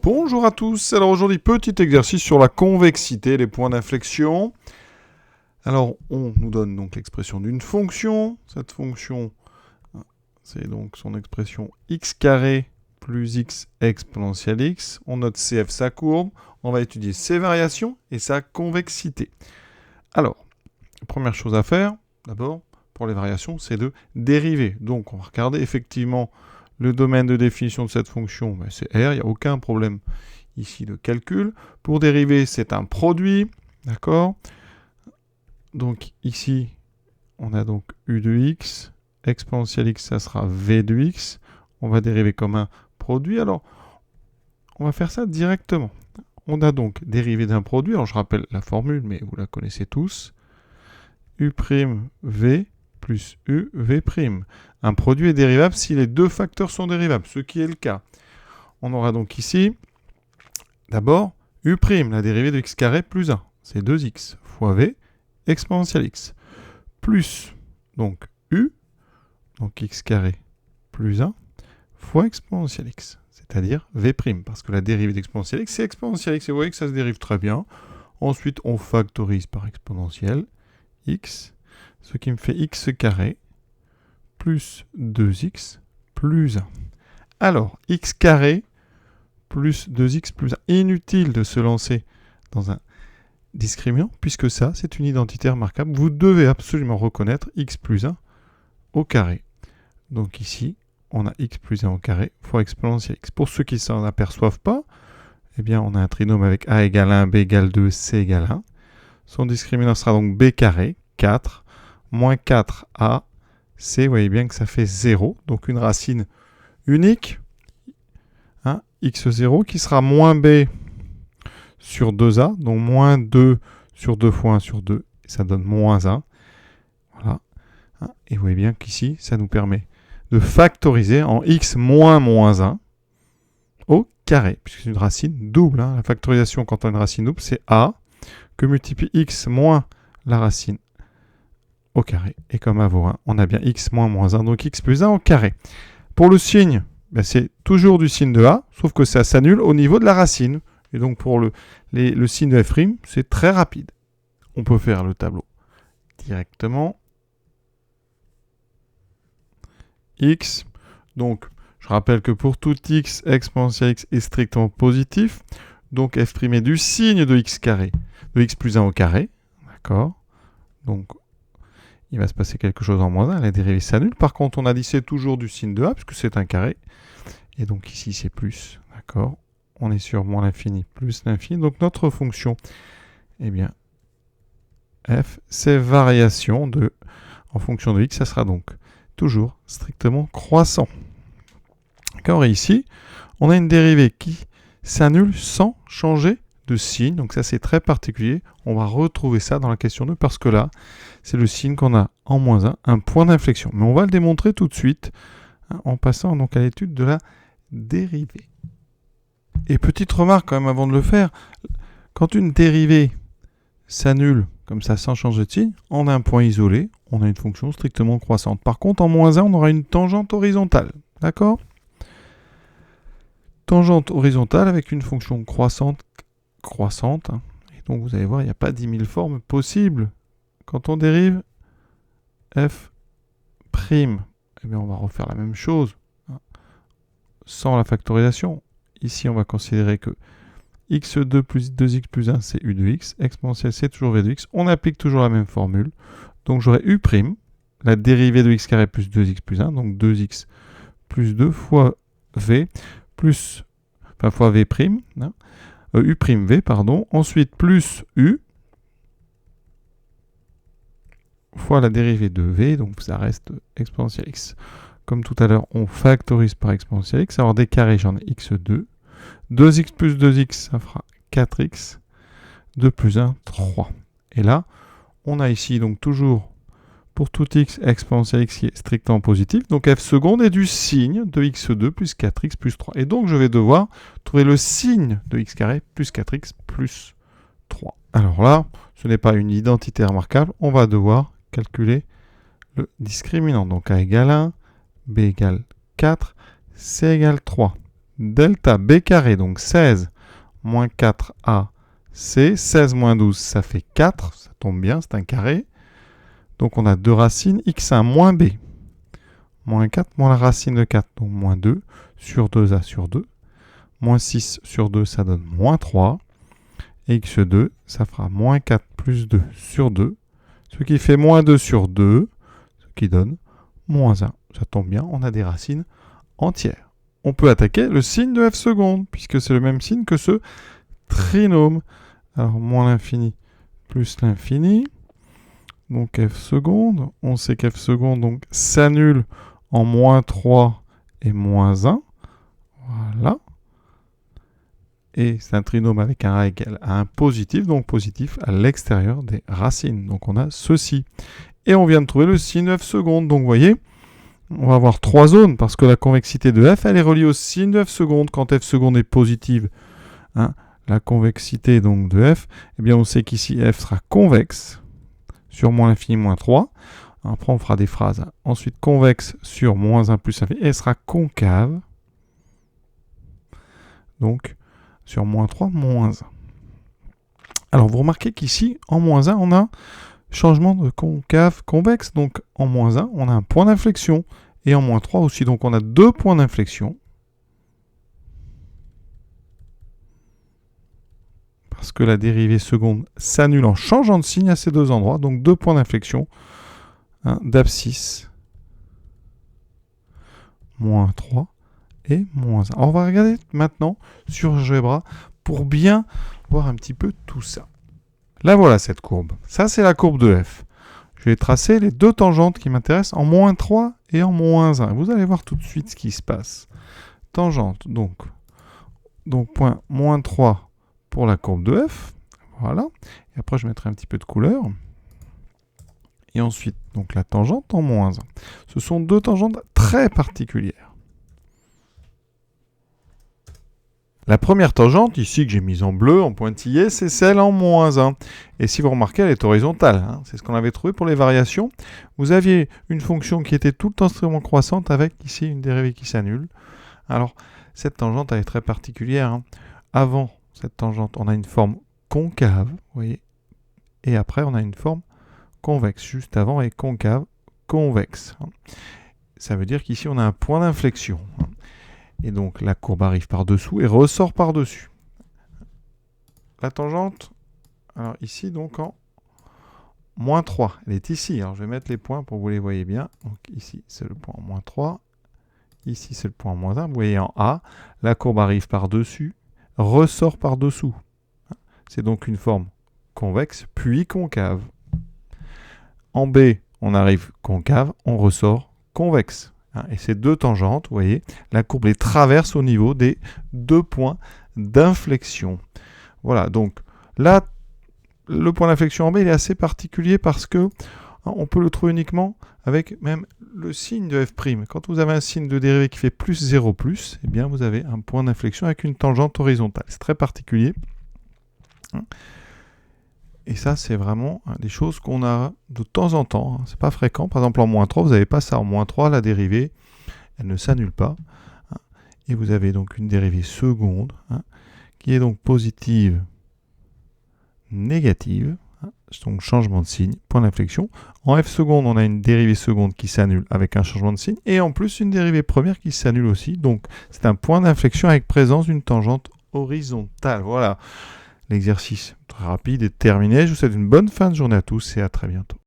Bonjour à tous, alors aujourd'hui petit exercice sur la convexité, les points d'inflexion. Alors on nous donne donc l'expression d'une fonction, cette fonction c'est donc son expression x carré plus x exponentielle x, on note CF sa courbe, on va étudier ses variations et sa convexité. Alors, première chose à faire, d'abord pour les variations, c'est de dériver. Donc on va regarder effectivement le domaine de définition de cette fonction, c'est R, il n'y a aucun problème ici de calcul. Pour dériver, c'est un produit, d'accord? Donc ici, on a donc U de x, exponentielle x, ça sera V de x. On va dériver comme un produit. Alors, on va faire ça directement. On a donc dérivé d'un produit. Alors, je rappelle la formule, mais vous la connaissez tous. U'(V) plus UV'. Un produit est dérivable si les deux facteurs sont dérivables, ce qui est le cas. On aura donc ici, d'abord, U', la dérivée de x carré plus 1. C'est 2x fois V exponentielle x. Plus, donc, U, donc x carré plus 1, fois exponentielle x. C'est-à-dire V', parce que la dérivée d'exponentielle x, c'est exponentielle x. Et vous voyez que ça se dérive très bien. Ensuite, on factorise par exponentielle x, ce qui me fait x carré plus 2x plus 1. Alors, x carré plus 2x plus 1. Inutile de se lancer dans un discriminant, puisque ça, c'est une identité remarquable. Vous devez absolument reconnaître x plus 1 au carré. Donc ici, on a x plus 1 au carré fois exponentielle x. Pour ceux qui ne s'en aperçoivent pas, eh bien, on a un trinôme avec a égale 1, b égale 2, c égale 1. Son discriminant sera donc b carré, 4, moins 4a, c, vous voyez bien que ça fait 0. Donc une racine unique, hein, x0, qui sera moins b sur 2a, donc moins 2 sur 2 fois 1 sur 2, et ça donne moins 1. Voilà. Et vous voyez bien qu'ici, ça nous permet de factoriser en x moins moins 1 au carré, puisque c'est une racine double. Hein. La factorisation, quand on a une racine double, c'est a, que multiplie x moins la racine au carré. Et comme à vos 1, on a bien x moins moins 1, donc x plus 1 au carré. Pour le signe, c'est toujours du signe de a, sauf que ça s'annule au niveau de la racine. Et donc pour le signe de f', c'est très rapide. On peut faire le tableau directement. X, donc je rappelle que pour tout x, exponentielle x est strictement positif. Donc f' est du signe de x carré, de x plus 1 au carré. D'accord? Donc il va se passer quelque chose en moins 1, la dérivée s'annule. Par contre, on a dit c'est toujours du signe de a, puisque c'est un carré. Et donc ici, c'est plus. D'accord? On est sur moins l'infini plus l'infini. Donc notre fonction, eh bien, f, c'est variation en fonction de x. Ça sera donc toujours strictement croissant. D'accord? Et ici, on a une dérivée qui s'annule sans changer de signe. Donc ça, c'est très particulier. On va retrouver ça dans la question 2 parce que là, c'est le signe qu'on a en moins 1, un point d'inflexion. Mais on va le démontrer tout de suite en passant donc à l'étude de la dérivée. Et petite remarque quand même avant de le faire, quand une dérivée s'annule comme ça sans changer de signe, on a un point isolé, on a une fonction strictement croissante. Par contre, en moins 1, on aura une tangente horizontale. D'accord? Tangente horizontale avec une fonction croissante. Et donc, vous allez voir, il n'y a pas 10 000 formes possibles. Quand on dérive f', eh bien, on va refaire la même chose sans la factorisation. Ici, on va considérer que x2 plus 2x plus 1, c'est u de x. Exponentielle, c'est toujours v de x. On applique toujours la même formule. Donc, j'aurai u', la dérivée de x carré plus 2x plus 1, donc 2x plus 2 fois v, fois v', hein, u'v, pardon. Ensuite, plus u, fois la dérivée de v, donc ça reste exponentielle x. Comme tout à l'heure, on factorise par exponentielle x. Alors, des carrés, j'en ai x2. 2x plus 2x, ça fera 4x. 2 plus 1, 3. Et là, on a ici donc toujours, pour tout x, exponentielle x qui est strictement positif. Donc f seconde est du signe de x2 plus 4x plus 3. Et donc, je vais devoir trouver le signe de x carré plus 4x plus 3. Alors là, ce n'est pas une identité remarquable. On va devoir calculer le discriminant. Donc a égale 1, b égale 4, c égale 3. delta b carré, donc 16 moins 4ac, 16 moins 12, ça fait 4, ça tombe bien, c'est un carré. Donc on a 2 racines, x1 moins b, moins 4 moins la racine de 4, donc moins 2 sur 2a sur 2, moins 6 sur 2, ça donne moins 3, et x2, ça fera moins 4 plus 2 sur 2, ce qui fait moins 2 sur 2, ce qui donne moins 1. Ça tombe bien, on a des racines entières. On peut attaquer le signe de f seconde, puisque c'est le même signe que ce trinôme. Alors, moins l'infini plus l'infini. Donc, f seconde. On sait qu'f seconde donc, s'annule en moins 3 et moins 1. Voilà. Et c'est un trinôme avec un a égal à un positif, donc positif à l'extérieur des racines. Donc, on a ceci. Et on vient de trouver le signe de f seconde. Donc, vous voyez, on va avoir 3 zones, parce que la convexité de f, elle est reliée au signe de f seconde. Quand f seconde est positive, hein, la convexité donc de f, eh bien on sait qu'ici f sera convexe sur moins l'infini moins 3. Après on fera des phrases. Ensuite convexe sur moins 1 plus l'infini, et elle sera concave. Donc sur moins 3, moins 1. Alors vous remarquez qu'ici, en moins 1, on a changement de concave convexe. Donc en moins 1, on a un point d'inflexion. Et en moins 3 aussi, donc on a 2 points d'inflexion. Parce que la dérivée seconde s'annule en changeant de signe à ces deux endroits. Donc 2 points d'inflexion, hein, d'abscisse, moins 3 et moins 1. Alors on va regarder maintenant sur GeoGebra pour bien voir un petit peu tout ça. Là voilà cette courbe. Ça c'est la courbe de f. Je vais tracer les deux tangentes qui m'intéressent en moins 3 et en moins 1. Vous allez voir tout de suite ce qui se passe. Tangente, donc point moins 3 pour la courbe de f. Voilà. Et après, je mettrai un petit peu de couleur. Et ensuite, donc la tangente en moins 1. Ce sont deux tangentes très particulières. La première tangente, ici que j'ai mise en bleu, en pointillé, c'est celle en moins 1. Et si vous remarquez, elle est horizontale. Hein. C'est ce qu'on avait trouvé pour les variations. Vous aviez une fonction qui était tout le temps extrêmement croissante avec ici une dérivée qui s'annule. Alors, cette tangente, elle est très particulière. Hein. Avant cette tangente, on a une forme concave, vous voyez. Et après, on a une forme convexe. Juste avant, est concave, convexe. Hein. Ça veut dire qu'ici, on a un point d'inflexion. Hein. Et donc, la courbe arrive par-dessous et ressort par-dessus. La tangente, alors ici, donc, en moins 3. Elle est ici. Alors, je vais mettre les points pour que vous les voyez bien. Donc, ici, c'est le point en moins 3. Ici, c'est le point en moins 1. Vous voyez en A, la courbe arrive par-dessus, ressort par-dessous. C'est donc une forme convexe, puis concave. En B, on arrive concave, on ressort convexe. Et ces deux tangentes, vous voyez, la courbe les traverse au niveau des deux points d'inflexion. Voilà, donc là, le point d'inflexion en B, il est assez particulier parce que on peut le trouver uniquement avec même le signe de f'. Quand vous avez un signe de dérivée qui fait plus 0 plus, eh bien vous avez un point d'inflexion avec une tangente horizontale. C'est très particulier. Et ça, c'est vraiment des choses qu'on a de temps en temps. C'est pas fréquent. Par exemple, en moins 3, vous n'avez pas ça. En moins 3, la dérivée, elle ne s'annule pas. Et vous avez donc une dérivée seconde, qui est donc positive, négative. Donc changement de signe, point d'inflexion. En f seconde, on a une dérivée seconde qui s'annule avec un changement de signe. Et en plus, une dérivée première qui s'annule aussi. Donc, c'est un point d'inflexion avec présence d'une tangente horizontale. Voilà. L'exercice très rapide est terminé. Je vous souhaite une bonne fin de journée à tous et à très bientôt.